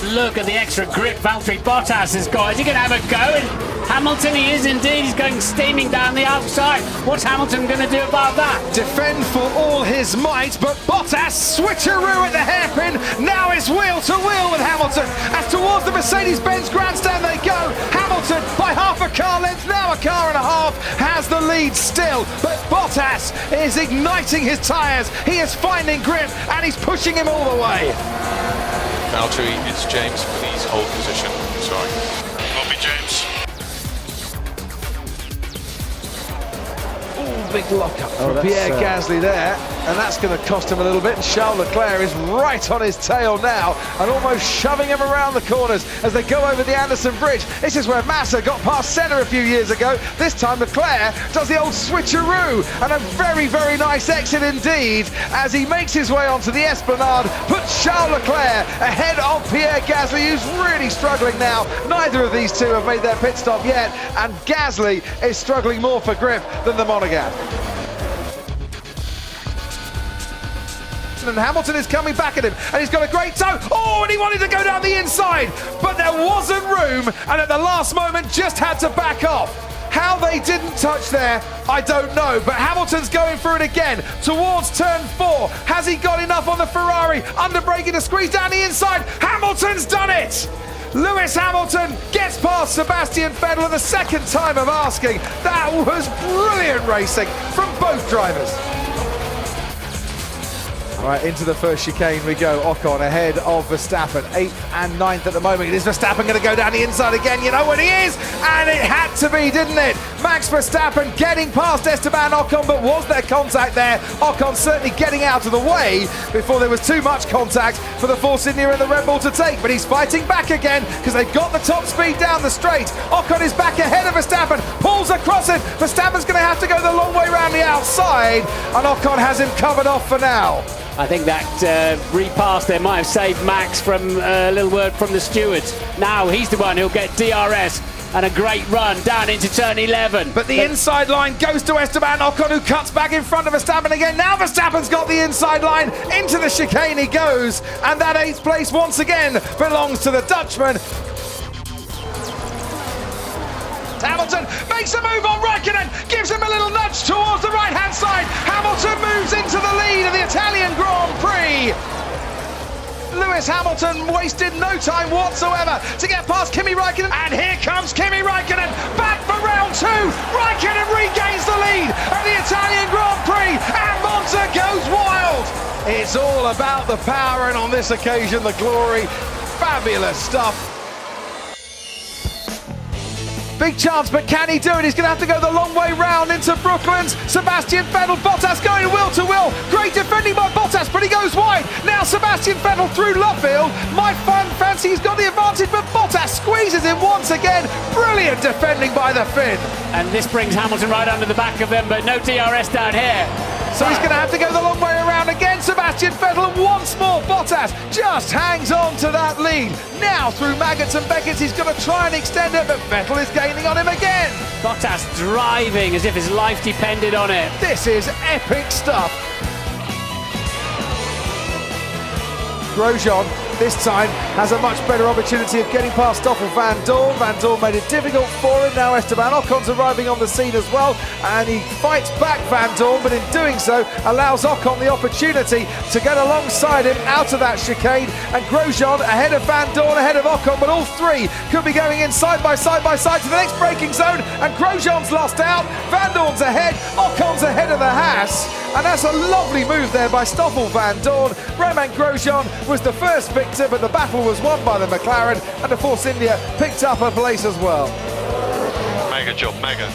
Look at the extra grip Valtteri Bottas has got. Is he going to have a go? And Hamilton, he is indeed. He's going steaming down the outside. What's Hamilton going to do about that? Defend for all his might, but Bottas switcheroo at the hairpin. Now it's wheel to wheel with Hamilton. As towards the Mercedes-Benz grandstand they go. Hamilton by half a car length, now a car and a half, has the lead still. But Bottas is igniting his tyres. He is finding grip and he's pushing him all the way. Valtteri, it's James. Please hold position. Sorry. Copy, James. Big lock-up from Pierre Gasly there, and that's going to cost him a little bit. And Charles Leclerc is right on his tail now and almost shoving him around the corners as they go over the Anderson Bridge. This is where Massa got past Senna a few years ago. This time Leclerc does the old switcheroo, and a very, very nice exit indeed as he makes his way onto the Esplanade, puts Charles Leclerc ahead of Pierre Gasly, who's really struggling now. Neither of these two have made their pit stop yet, and Gasly is struggling more for grip than the Monegasque. And Hamilton is coming back at him, and he's got a great toe. Oh, and he wanted to go down the inside, but there wasn't room, and at the last moment just had to back off. How they didn't touch there, I don't know, but Hamilton's going for it again towards turn 4. Has he got enough on the Ferrari? Under braking to squeeze down the inside. Hamilton's done it! Lewis Hamilton gets past Sebastian Vettel for the second time of asking. That was brilliant racing from both drivers. Right, into the first chicane we go. Ocon ahead of Verstappen, 8th and 9th at the moment. Is Verstappen going to go down the inside again? You know what he is? And it had to be, didn't it? Max Verstappen getting past Esteban Ocon, but was there contact there? Ocon certainly getting out of the way before there was too much contact for the Force India and the Red Bull to take. But he's fighting back again because they've got the top speed down the straight. Ocon is back ahead of Verstappen, pulls across it. Verstappen's going to have to go the long way around the outside, and Ocon has him covered off for now. I think that repass there might have saved Max from a little word from the stewards. Now he's the one who'll get DRS and a great run down into turn 11. But the inside line goes to Esteban Ocon, who cuts back in front of Verstappen again. Now Verstappen's got the inside line. Into the chicane he goes, and that 8th place once again belongs to the Dutchman. Hamilton makes a move on Raikkonen, gives him a little nudge towards the right-hand side. Hamilton moves into the lead of the Italian Grand Prix. Lewis Hamilton wasted no time whatsoever to get past Kimi Raikkonen, and here comes Kimi Raikkonen back for round 2. Raikkonen regains the lead of the Italian Grand Prix, and Monza goes wild. It's all about the power, and on this occasion the glory. Fabulous stuff. Big chance, but can he do it? He's going to have to go the long way round into Brooklands. Sebastian Vettel, Bottas going wheel to wheel. Great defending by Bottas, but he goes wide. Now Sebastian Vettel through Lovefield. My fancy he's got the advantage, but Bottas squeezes him once again. Brilliant defending by the Finn. And this brings Hamilton right under the back of them, but no DRS down here. So he's going to have to go the long way around again. Sebastian Vettel, and once more Bottas just hangs on to that lead. Now through Maggots and Beckett's, he's going to try and extend it, but Vettel is gaining on him again. Bottas driving as if his life depended on it. This is epic stuff. Grosjean this time has a much better opportunity of getting past Stoffel Van Dorn. Van Dorn made it difficult for him. Now Esteban Ocon's arriving on the scene as well, and he fights back Van Dorn, but in doing so allows Ocon the opportunity to get alongside him out of that chicane. And Grosjean ahead of Van Dorn, ahead of Ocon, but all three could be going in side by side to the next braking zone, and Grosjean's lost out. Van Dorn's ahead, Ocon's ahead of the Haas, and that's a lovely move there by Stoffel Van Dorn. Romain Grosjean was the first victor, but the battle was won by the McLaren, and the Force India picked up a place as well. Mega job, mega.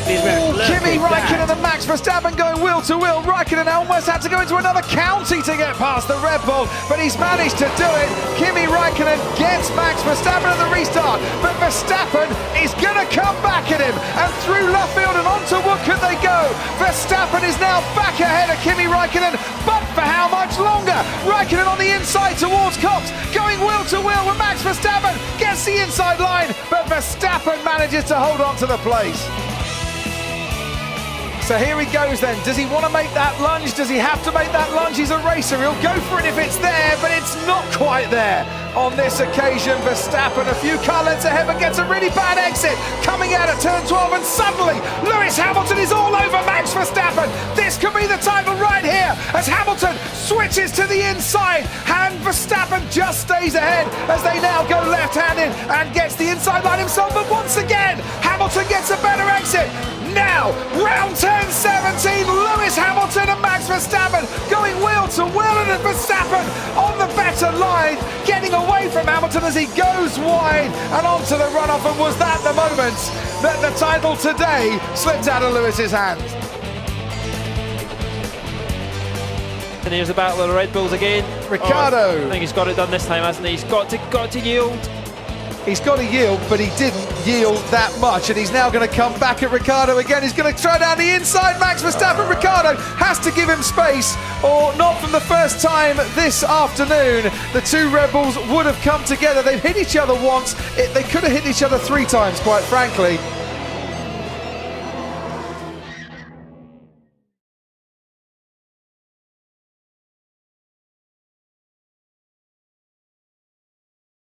Kimi Raikkonen and Max Verstappen going wheel to wheel. Raikkonen almost had to go into another county to get past the Red Bull, but he's managed to do it. Kimi Raikkonen gets Max Verstappen at the restart, but Verstappen is going to come back at him, and through Lovefield and onto what could they go? Verstappen is now back ahead of Kimi Raikkonen, but for how much longer? Raikkonen on the inside towards Cox, going wheel to wheel with Max Verstappen, gets the inside line, but Verstappen manages to hold on to the place. So here he goes then. Does he want to make that lunge? Does he have to make that lunge? He's a racer. He'll go for it if it's there, but it's not quite there. On this occasion, Verstappen a few car lengths ahead, but gets a really bad exit coming out at turn 12, and suddenly Lewis Hamilton is all over Max Verstappen. This could be the title right here as Hamilton switches to the inside, and Verstappen just stays ahead as they now go left-handed and gets the inside line himself, but once again Hamilton gets a better exit. Now, round 10, 17, Lewis Hamilton and Max Verstappen going wheel to wheel, and Verstappen on the better line, getting away from Hamilton as he goes wide and onto the runoff. And was that the moment that the title today slipped out of Lewis's hands? And here's the battle of the Red Bulls again. Ricciardo. I think he's got it done this time, hasn't he? He's got to yield. He's got to yield, but he didn't yield that much, and he's now going to come back at Ricciardo again. He's going to try down the inside. Max Verstappen, Ricciardo has to give him space, or not from the first time this afternoon. The two Red Bulls would have come together. They've hit each other once. They could have hit each other 3 times, quite frankly.